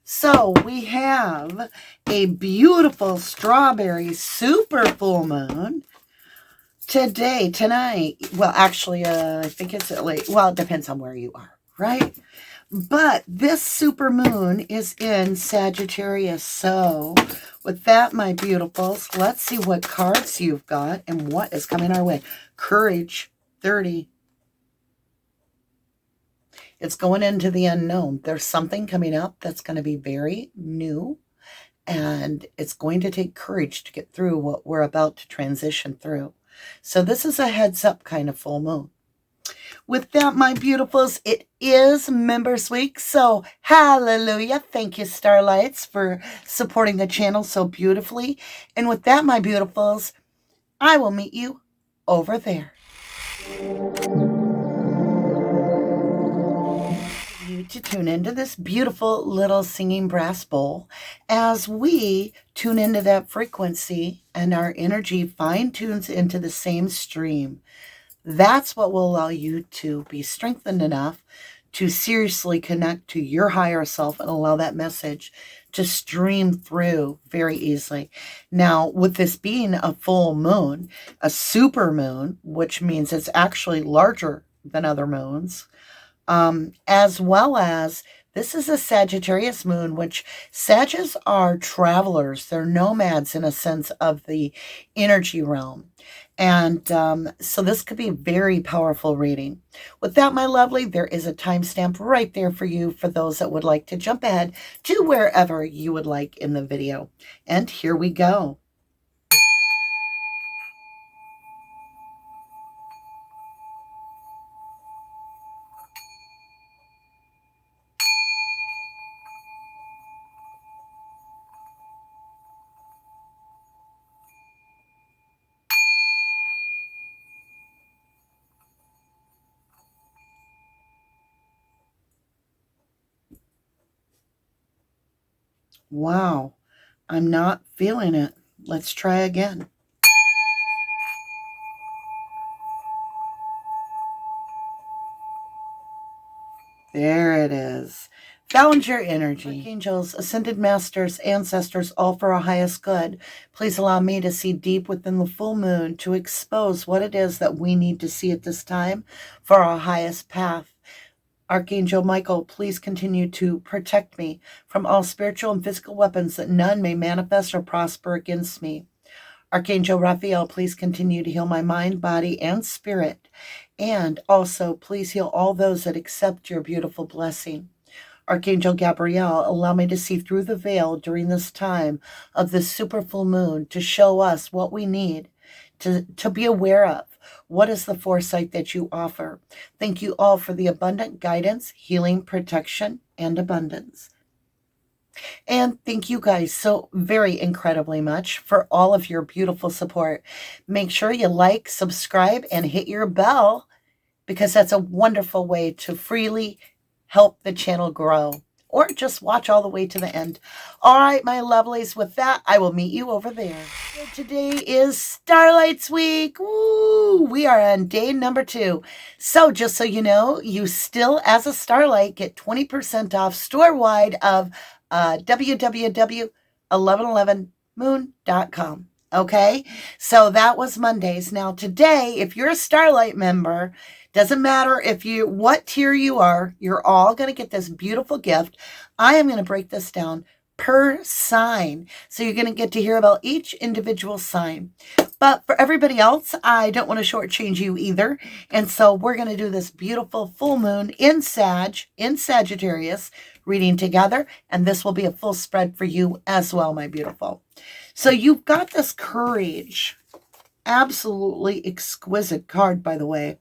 So we have a beautiful strawberry super full moon today, tonight. Well, actually, I think it's late. Well, it depends on where you are, right? But this super moon is in Sagittarius. So with that, my beautifuls, let's see what cards you've got and what is coming our way. Courage, 30. It's going into the unknown. There's something coming up that's going to be very new, and it's going to take courage to get through what we're about to transition through. So this is a heads up kind of full moon. With that, my beautifuls, it is Members Week, so hallelujah. Thank you, Starlights, for supporting the channel so beautifully. And with that, my beautifuls, I will meet you over there. You to tune into this beautiful little singing brass bowl as we tune into that frequency and our energy fine tunes into the same stream. That's what will allow you to be strengthened enough to seriously connect to your higher self and allow that message to stream through very easily. Now, with this being a full moon, a super moon, which means it's actually larger than other moons, as well as this is a Sagittarius moon, which Sagittarius are travelers. They're nomads in a sense of the energy realm. And so this could be a very powerful reading. With that, my lovely, there is a timestamp right there for you for those that would like to jump ahead to wherever you would like in the video. And here we go. Wow, I'm not feeling it. Let's try again. There it is. Found your energy. Archangels, ascended masters, ancestors, all for our highest good. Please allow me to see deep within the full moon to expose what it is that we need to see at this time for our highest path. Archangel Michael, please continue to protect me from all spiritual and physical weapons that none may manifest or prosper against me. Archangel Raphael, please continue to heal my mind, body, and spirit. And also, please heal all those that accept your beautiful blessing. Archangel Gabriel, allow me to see through the veil during this time of this super full moon to show us what we need to be aware of. What is the foresight that you offer? Thank you all for the abundant guidance, healing, protection, and abundance. And thank you guys so very incredibly much for all of your beautiful support. Make sure you like, subscribe, and hit your bell because that's a wonderful way to freely help the channel grow. Or just watch all the way to the end. All right, my lovelies, with that, I will meet you over there. So today is Starlight's Week. Woo! We are on day number 2. So just so you know, you still, as a Starlight, get 20% off store-wide of www.1111moon.com. Okay? So that was Mondays. Now today, if you're a Starlight member, doesn't matter what tier you are, you're all going to get this beautiful gift. I am going to break this down per sign. So you're going to get to hear about each individual sign. But for everybody else, I don't want to shortchange you either. And so we're going to do this beautiful full moon in Sagittarius reading together. And this will be a full spread for you as well, my beautiful. So you've got this Courage. Absolutely exquisite card, by the way.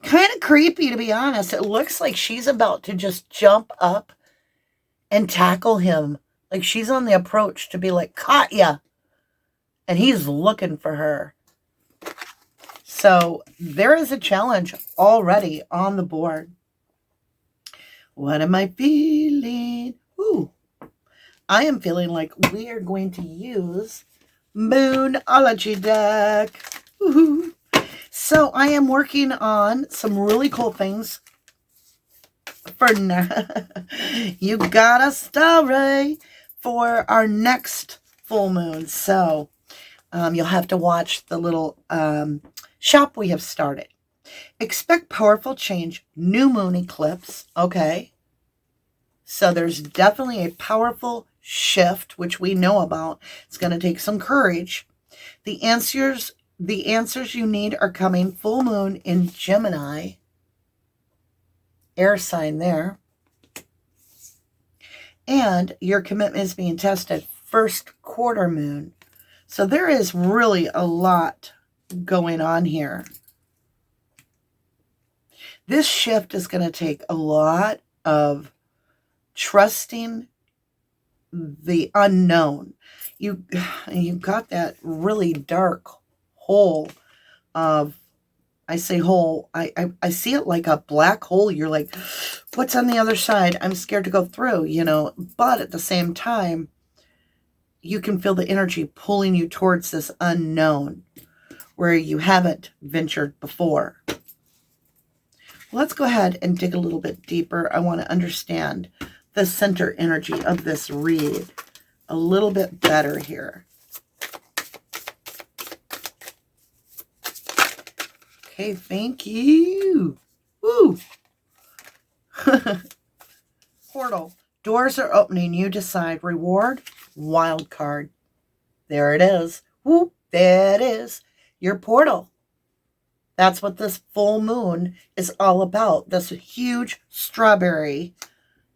Kind of creepy, to be honest. It looks like she's about to just jump up and tackle him. Like she's on the approach to be like, caught ya. And he's looking for her. So there is a challenge already on the board. What am I feeling? Ooh. I am feeling like we are going to use Moonology deck. Woohoo. So I am working on some really cool things you got a story for our next full moon. So you'll have to watch the little shop we have started. Expect powerful change, new moon eclipse. Okay. So there's definitely a powerful shift, which we know about. It's going to take some courage. The answers you need are coming. Full moon in Gemini, air sign there. And your commitment is being tested. First quarter moon. So there is really a lot going on here. This shift is going to take a lot of trusting the unknown. You got that really dark hole of, I say hole, I see it like a black hole. You're like, what's on the other side? I'm scared to go through, you know, but at the same time, you can feel the energy pulling you towards this unknown where you haven't ventured before. Let's go ahead and dig a little bit deeper. I want to understand the center energy of this read a little bit better here. Okay, thank you. Woo. Portal. Doors are opening. You decide. Reward. Wild card. There it is. Whoop. There it is. Your portal. That's what this full moon is all about. This huge strawberry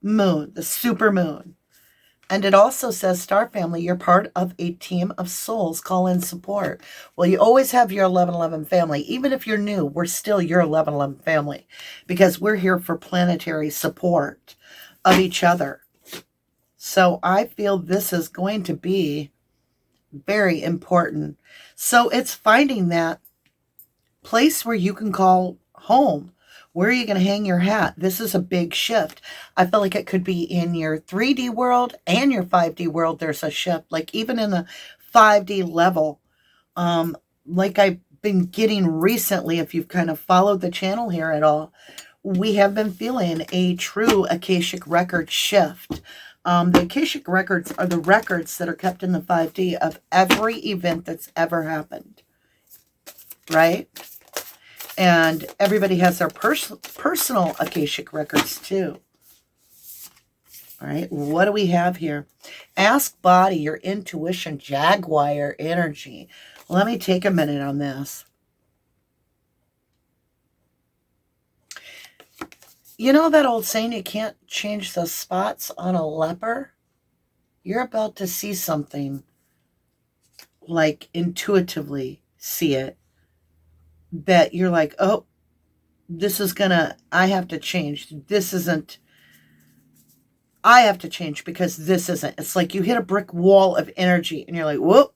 moon, the super moon. And it also says, Star Family, you're part of a team of souls. Call in support. Well, you always have your 1111 family. Even if you're new, we're still your 1111 family because we're here for planetary support of each other. So I feel this is going to be very important. So it's finding that place where you can call home. Where are you going to hang your hat? This is a big shift. I feel like it could be in your 3D world and your 5D world. There's a shift. Like even in the 5D level, like I've been getting recently, if you've kind of followed the channel here at all, we have been feeling a true Akashic record shift. The Akashic records are the records that are kept in the 5D of every event that's ever happened. Right? And everybody has their personal Akashic records too. All right, what do we have here? Ask body, your intuition, Jaguar energy. Let me take a minute on this. You know that old saying, you can't change the spots on a leper? You're about to see something, like intuitively see it, that you're like, oh, this is gonna, I have to change. This isn't, I have to change because this isn't. It's like you hit a brick wall of energy and you're like, whoop.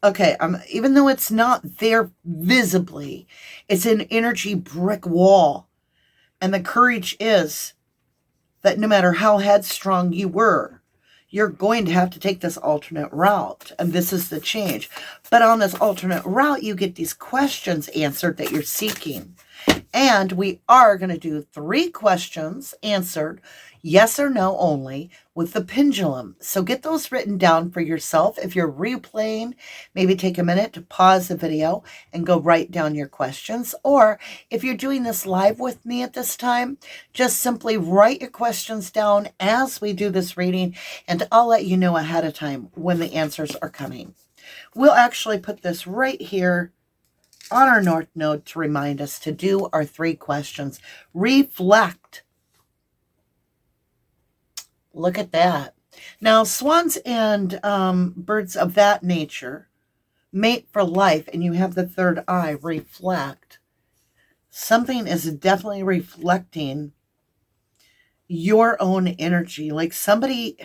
Okay, even though it's not there visibly, it's an energy brick wall. And the courage is that no matter how headstrong you were, you're going to have to take this alternate route. And this is the change. But on this alternate route, you get these questions answered that you're seeking. And we are going to do 3 questions answered, yes or no only, with the pendulum. So get those written down for yourself. If you're replaying, maybe take a minute to pause the video and go write down your questions. Or if you're doing this live with me at this time, just simply write your questions down as we do this reading, and I'll let you know ahead of time when the answers are coming. We'll actually put this right here on our North Node to remind us to do our 3 questions. Reflect. Look at that. Now, swans and birds of that nature mate for life, and you have the third eye, reflect. Something is definitely reflecting your own energy. Like somebody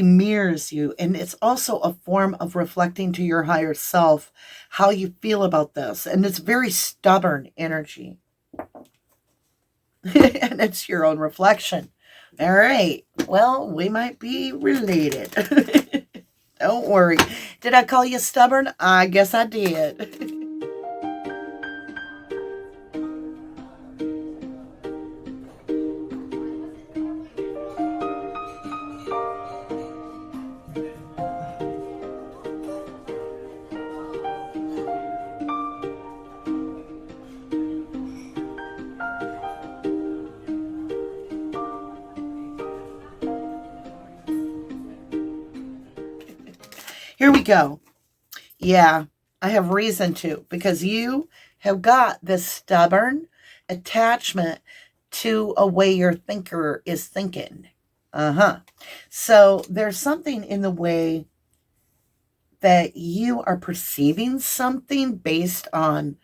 mirrors you, and it's also a form of reflecting to your higher self how you feel about this. And it's very stubborn energy. And it's your own reflection. All right. Well, we might be related. Don't worry. Did I call you stubborn? I guess I did. Here we go. Yeah, I have reason to, because you have got this stubborn attachment to a way your thinker is thinking. So there's something in the way that you are perceiving something based on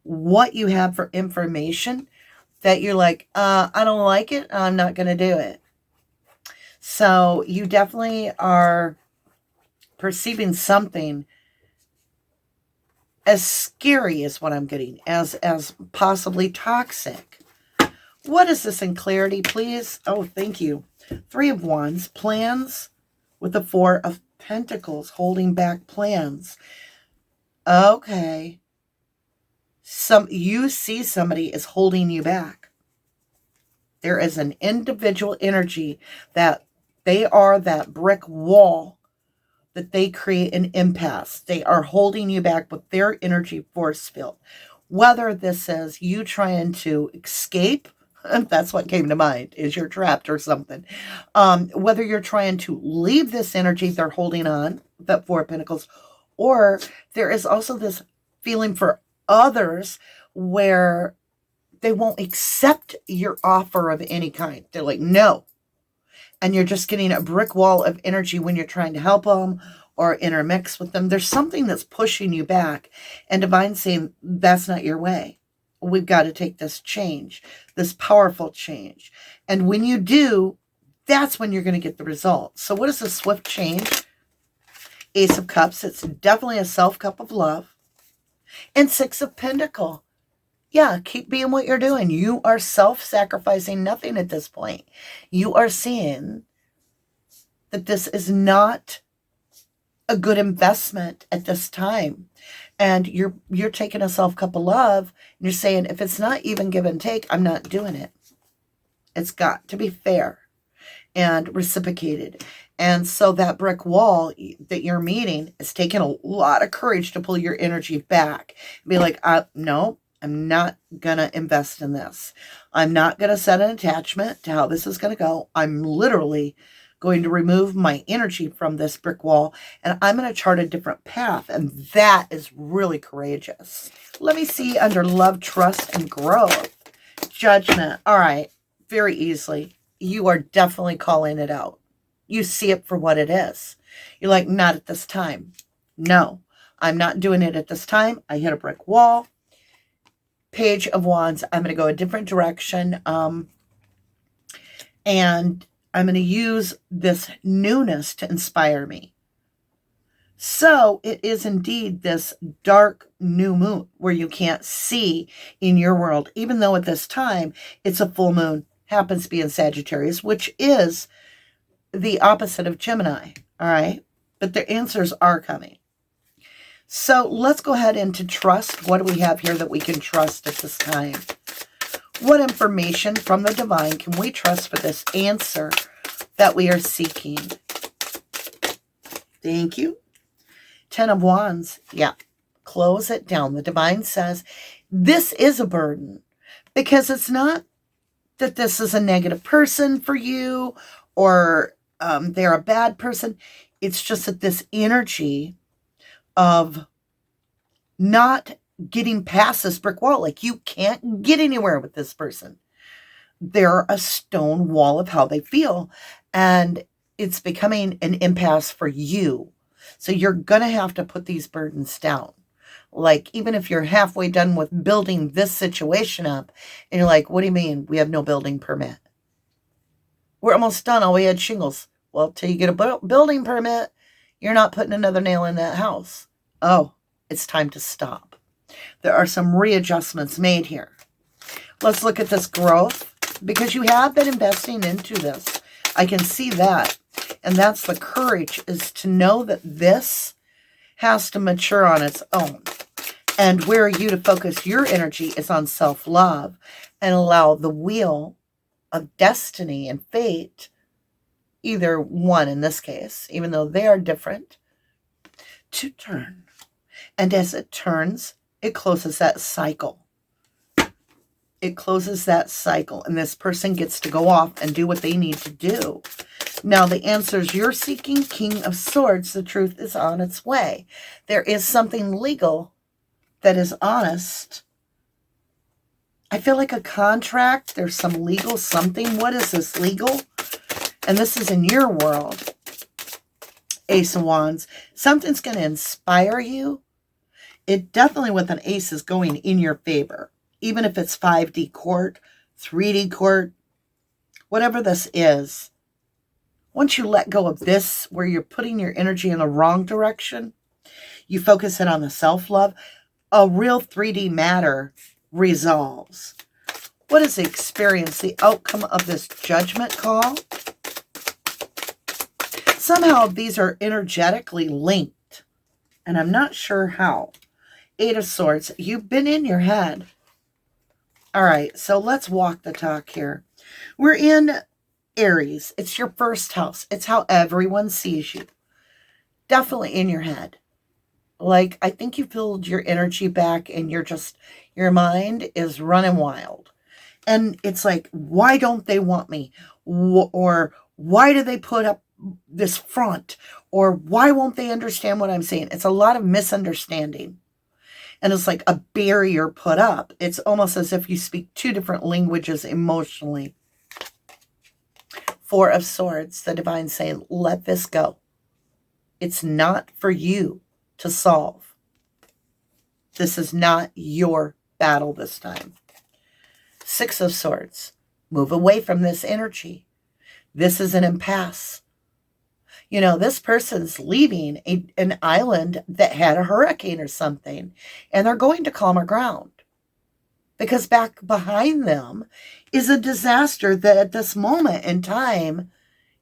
what you have for information that you're like, I don't like it. I'm not going to do it. So you definitely are perceiving something as scary as what I'm getting, as possibly toxic. What is this in clarity, please? Oh, thank you. 3 of Wands, plans with the 4 of Pentacles, holding back plans. Okay. You see somebody is holding you back. There is an individual energy that they are that brick wall that they create an impasse. They are holding you back with their energy force field. Whether this is you trying to escape, that's what came to mind, is you're trapped or something. Whether you're trying to leave this energy they're holding on, that 4 of Pentacles, or there is also this feeling for others where they won't accept your offer of any kind. They're like, no. And you're just getting a brick wall of energy when you're trying to help them or intermix with them. There's something that's pushing you back. And Divine's saying, that's not your way. We've got to take this change, this powerful change. And when you do, that's when you're going to get the results. So what is a swift change? Ace of Cups. It's definitely a self-cup of love. And 6 of Pentacles. Yeah, keep being what you're doing. You are self-sacrificing nothing at this point. You are seeing that this is not a good investment at this time. And you're taking a self-cup of love, and you're saying, if it's not even give and take, I'm not doing it. It's got to be fair and reciprocated. And so that brick wall that you're meeting is taking a lot of courage to pull your energy back. Be like, no. I'm not going to invest in this. I'm not going to set an attachment to how this is going to go. I'm literally going to remove my energy from this brick wall, and I'm going to chart a different path. And that is really courageous. Let me see under love, trust, and growth. Judgment. All right. Very easily. You are definitely calling it out. You see it for what it is. You're like, not at this time. No, I'm not doing it at this time. I hit a brick wall. Page of Wands, I'm going to go a different direction. And I'm going to use this newness to inspire me. So it is indeed this dark new moon where you can't see in your world, even though at this time it's a full moon, happens to be in Sagittarius, which is the opposite of Gemini. All right. But the answers are coming. So let's go ahead into trust. What do we have here that we can trust at this time? What information from the divine can we trust for this answer that we are seeking? Thank you. 10 of Wands. Yeah. Close it down. The divine says this is a burden because it's not that this is a negative person for you or they're a bad person. It's just that this energy of not getting past this brick wall. Like you can't get anywhere with this person. They're a stone wall of how they feel. And it's becoming an impasse for you. So you're going to have to put these burdens down. Like even if you're halfway done with building this situation up and you're like, what do you mean? We have no building permit. We're almost done. All we had shingles. Well, till you get a building permit, you're not putting another nail in that house. Oh, it's time to stop. There are some readjustments made here. Let's look at this growth because you have been investing into this. I can see that. And that's the courage, is to know that this has to mature on its own. And where you to focus your energy is on self-love and allow the wheel of destiny and fate, either one in this case, even though they are different, to turn. And as it turns, it closes that cycle. It closes that cycle. And this person gets to go off and do what they need to do Now, the answers you're seeking, King of Swords, the truth is on its way. There is something legal that is honest. I feel like a contract. There's some legal something. What is this legal? And this is in your world. Ace of Wands. Something's going to inspire you. It definitely with an ace is going in your favor. Even if it's 5D court, 3D court, whatever this is. Once you let go of this, where you're putting your energy in the wrong direction, you focus it on the self-love, a real 3D matter resolves. What is the experience, the outcome of this judgment call? Somehow these are energetically linked, and I'm not sure how. 8 of Swords, you've been in your head. All right, so let's walk the talk here. We're in Aries. It's your first house. It's how everyone sees you. Definitely in your head. Like, I think you filled your energy back and your mind is running wild. And it's like, why don't they want me? Or why do they put up this front? Or why won't they understand what I'm saying? It's a lot of misunderstanding. And it's like a barrier put up. It's almost as if you speak 2 different languages emotionally. 4 of Swords, the divine saying, let this go. It's not for you to solve. This is not your battle this time. 6 of Swords, move away from this energy. This is an impasse. You know, this person's leaving an island that had a hurricane or something, and they're going to calmer ground. Because back behind them is a disaster that at this moment in time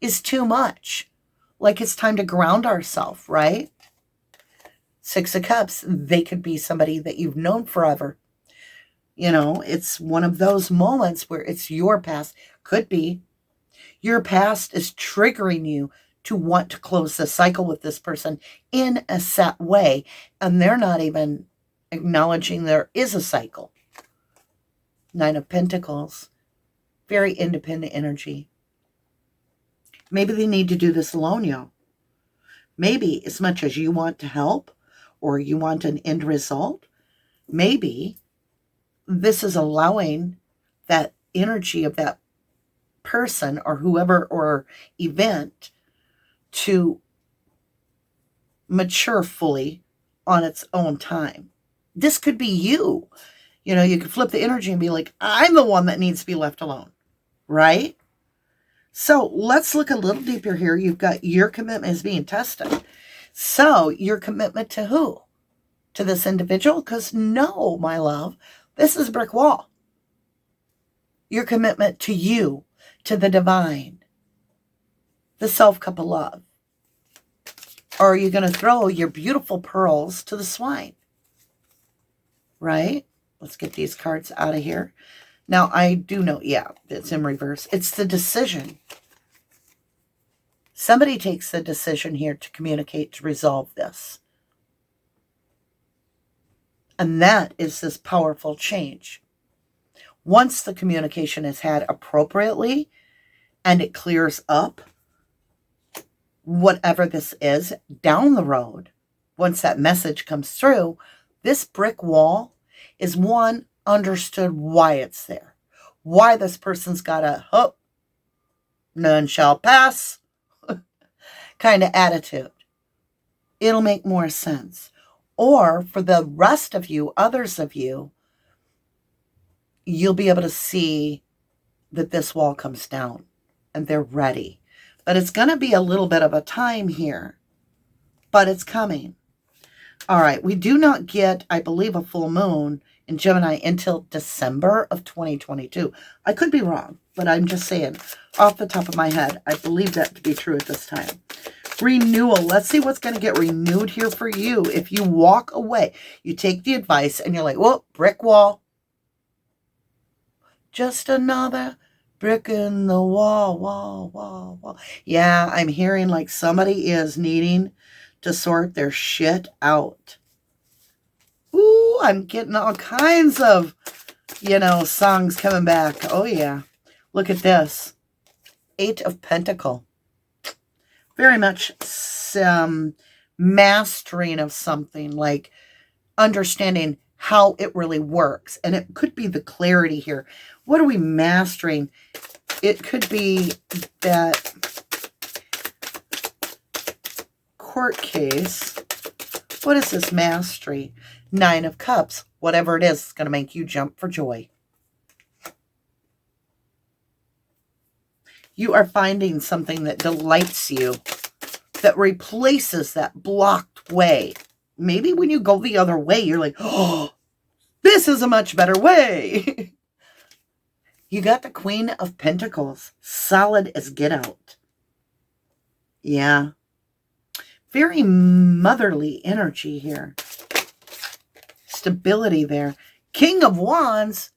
is too much. Like it's time to ground ourselves, right? 6 of Cups, they could be somebody that you've known forever. You know, it's one of those moments where it's your past. Could be. Your past is triggering you to want to close the cycle with this person in a set way. And they're not even acknowledging there is a cycle. 9 of Pentacles. Very independent energy. Maybe they need to do this alone, y'all. Maybe as much as you want to help or you want an end result, maybe this is allowing that energy of that person or whoever or event to mature fully on its own time. This could be you. You know, you could flip the energy and be like, I'm the one that needs to be left alone, right? So let's look a little deeper here. You've got your commitment is being tested. So your commitment to who? To this individual? Because no, my love, this is a brick wall. Your commitment to you, to the divine, the self-cup of love. Or are you going to throw your beautiful pearls to the swine? Right? Let's get these cards out of here. Now, I do know, yeah, it's in reverse. It's the decision. Somebody takes the decision here to communicate, to resolve this. And that is this powerful change. Once the communication is had appropriately and it clears up whatever this is down the road, once that message comes through, this brick wall is one understood why it's there. Why this person's got a, oh, none shall pass kind of attitude. It'll make more sense. Or for the rest of you, others of you, you'll be able to see that this wall comes down and they're ready. But it's going to be a little bit of a time here, but it's coming. All right, we do not get, I believe, a full moon in Gemini until December of 2022. I could be wrong, but I'm just saying, off the top of my head, I believe that to be true at this time. Renewal. Let's see what's going to get renewed here for you. If you walk away, you take the advice and you're like, whoa, brick wall. Just another brick in the wall. Yeah, I'm hearing like somebody is needing to sort their shit out. Ooh, I'm getting all kinds of, songs coming back. Oh, yeah. Look at this. 8 of Pentacles. very much some mastering of something, like understanding how it really works. And it could be the clarity here. What are we mastering? It could be that court case. What is this mastery? 9 of Cups. Whatever it is, it's going to make you jump for joy. You are finding something that delights you, that replaces that blocked way. Maybe when you go the other way, you're like, oh, this is a much better way. You got the Queen of Pentacles. Solid as get out. Yeah. Very motherly energy here. Stability there. King of Wands.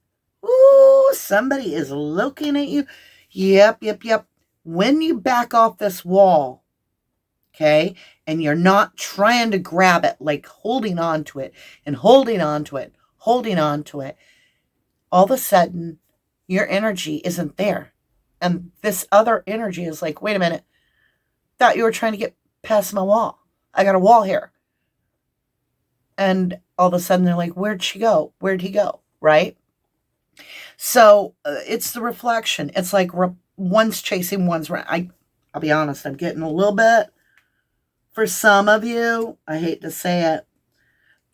Ooh, somebody is looking at you. Yep. When you back off this wall, okay, and you're not trying to grab it, like holding on to it and holding on to it, holding on to it, all of a sudden, your energy isn't there. And this other energy is like, wait a minute, thought you were trying to get past my wall. I got a wall here. And all of a sudden they're like, where'd she go? Where'd he go? Right? So it's the reflection. It's like one's chasing one's. I'll be honest, I'm getting a little bit, for some of you, I hate to say it,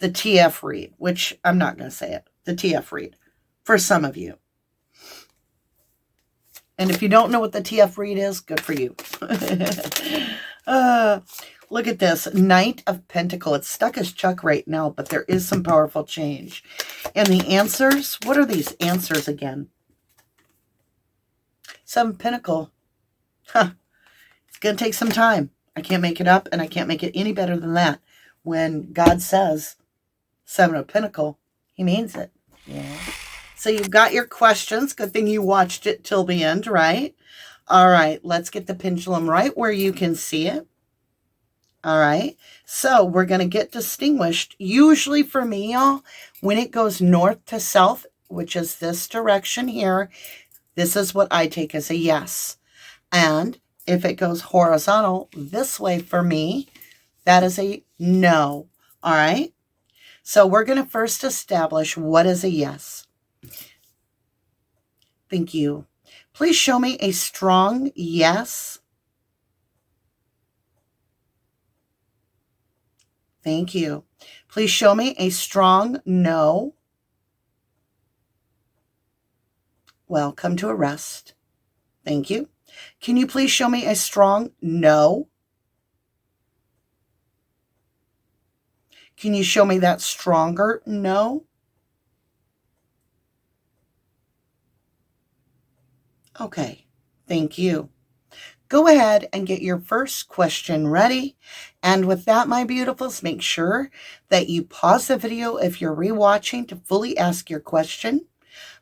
the TF read, which I'm not going to say it, the TF read, for some of you. And if you don't know what the TF read is, good for you. Look at this. Knight of Pentacles. It's stuck as Chuck right now, but there is some powerful change. And the answers, what are these answers again? 7 Pentacle. It's going to take some time. I can't make it up, and I can't make it any better than that. When God says 7 of Pentacle, he means it. Yeah. So you've got your questions. Good thing you watched it till the end, right? All right, let's get the pendulum right where you can see it. All right, so we're going to get distinguished. Usually for me, y'all, when it goes north to south, which is this direction here, this is what I take as a yes. And if it goes horizontal this way for me, that is a no. All right, so we're going to first establish what is a yes. Thank you. Please show me a strong yes. Thank you. Please show me a strong no. Well, come to a rest. Thank you. Can you please show me a strong no? Can you show me that stronger no? Okay, thank you. Go ahead and get your first question ready. And with that, my beautifuls, make sure that you pause the video if you're rewatching to fully ask your question.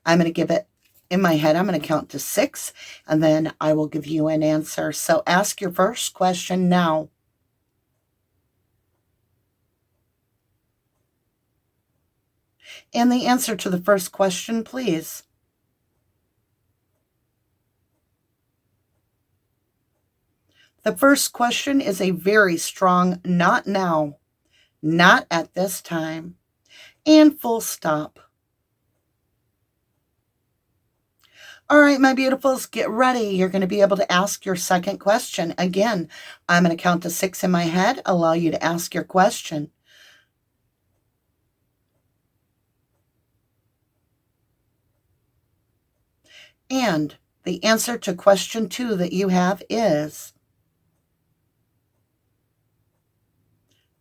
I'm going to give it in my head. I'm going to count to 6, and then I will give you an answer. So ask your first question now. And the answer to the first question, please. The first question is a very strong not now, not at this time, and full stop. All right, my beautifuls, get ready. You're going to be able to ask your second question. Again, I'm going to count to 6 in my head, allow you to ask your question. And the answer to question 2 that you have is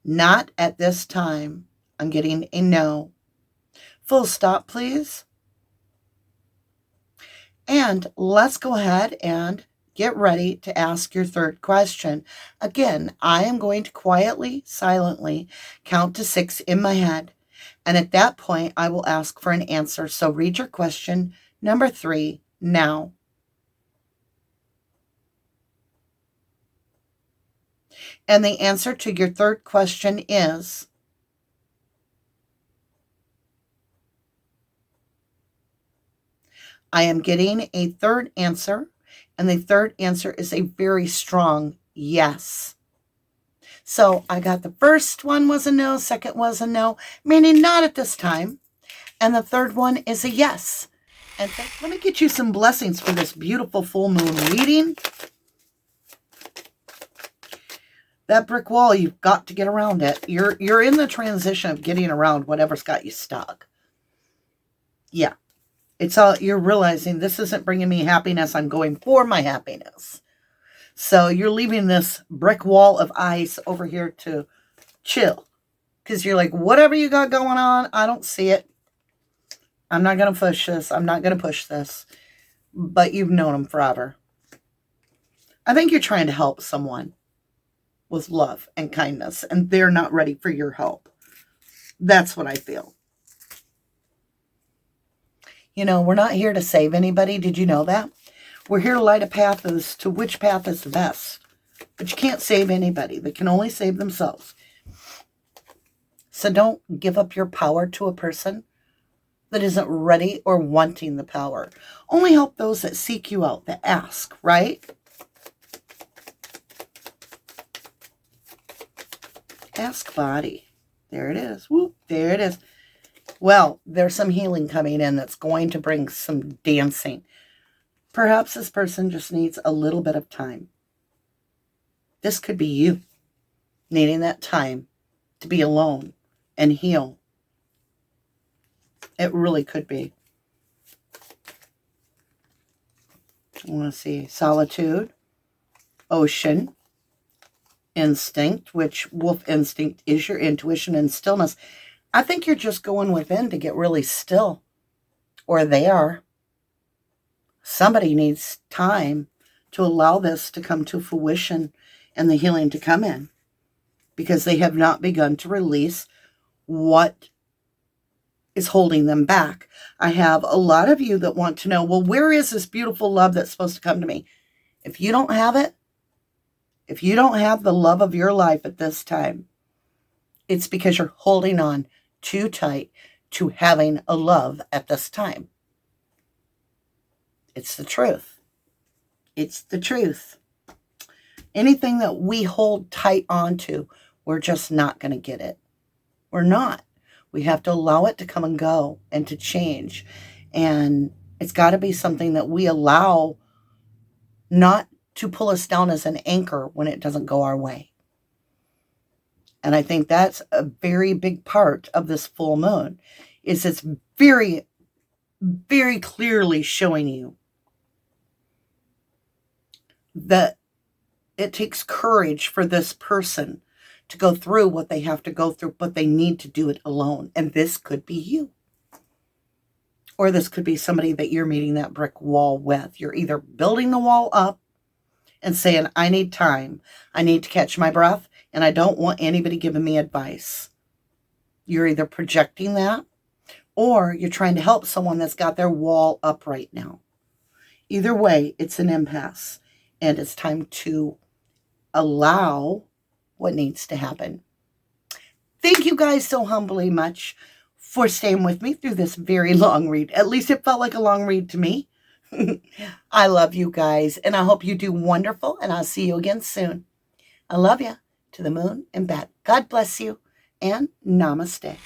not at this time. I'm getting a no. Full stop, please. And let's go ahead and get ready to ask your third question. Again, I am going to quietly, silently count to 6 in my head. And at that point, I will ask for an answer. So read your question number 3 now. And the answer to your third question is I am getting a third answer, and the third answer is a very strong yes. So I got the first one was a no, second was a no, meaning not at this time. And the third one is a yes. And let me get you some blessings for this beautiful full moon reading. That brick wall, you've got to get around it. You're in the transition of getting around whatever's got you stuck. Yeah. It's all, you're realizing this isn't bringing me happiness. I'm going for my happiness. So you're leaving this brick wall of ice over here to chill. Because you're like, whatever you got going on, I don't see it. I'm not going to push this. I'm not going to push this. But you've known them forever. I think you're trying to help someone with love and kindness. And they're not ready for your help. That's what I feel. You know, we're not here to save anybody. Did you know that? We're here to light a path as to which path is the best. But you can't save anybody. They can only save themselves. So don't give up your power to a person that isn't ready or wanting the power. Only help those that seek you out, that ask, right? Ask body. There it is. Whoop, there it is. Well, there's some healing coming in that's going to bring some dancing. Perhaps this person just needs a little bit of time. This could be you needing that time to be alone and heal. It really could be. I want to see solitude, ocean, instinct, which wolf instinct is your intuition and stillness. I think you're just going within to get really still. Or they are. Somebody needs time to allow this to come to fruition and the healing to come in. Because they have not begun to release what is holding them back. I have a lot of you that want to know, well, where is this beautiful love that's supposed to come to me? If you don't have it, if you don't have the love of your life at this time, it's because you're holding on too tight to having a love at this time. It's the truth. It's the truth. Anything that we hold tight onto, we're just not going to get it. We're not. We have to allow it to come and go and to change. And it's got to be something that we allow not to pull us down as an anchor when it doesn't go our way. And I think that's a very big part of this full moon, is it's very, very clearly showing you that it takes courage for this person to go through what they have to go through, but they need to do it alone. And this could be you. Or this could be somebody that you're meeting that brick wall with. You're either building the wall up and saying, I need time. I need to catch my breath. And I don't want anybody giving me advice. You're either projecting that, or you're trying to help someone that's got their wall up right now. Either way, it's an impasse. And it's time to allow what needs to happen. Thank you guys so humbly much for staying with me through this very long read. At least it felt like a long read to me. I love you guys, and I hope you do wonderful, and I'll see you again soon. I love you. To the moon and back. God bless you, and namaste.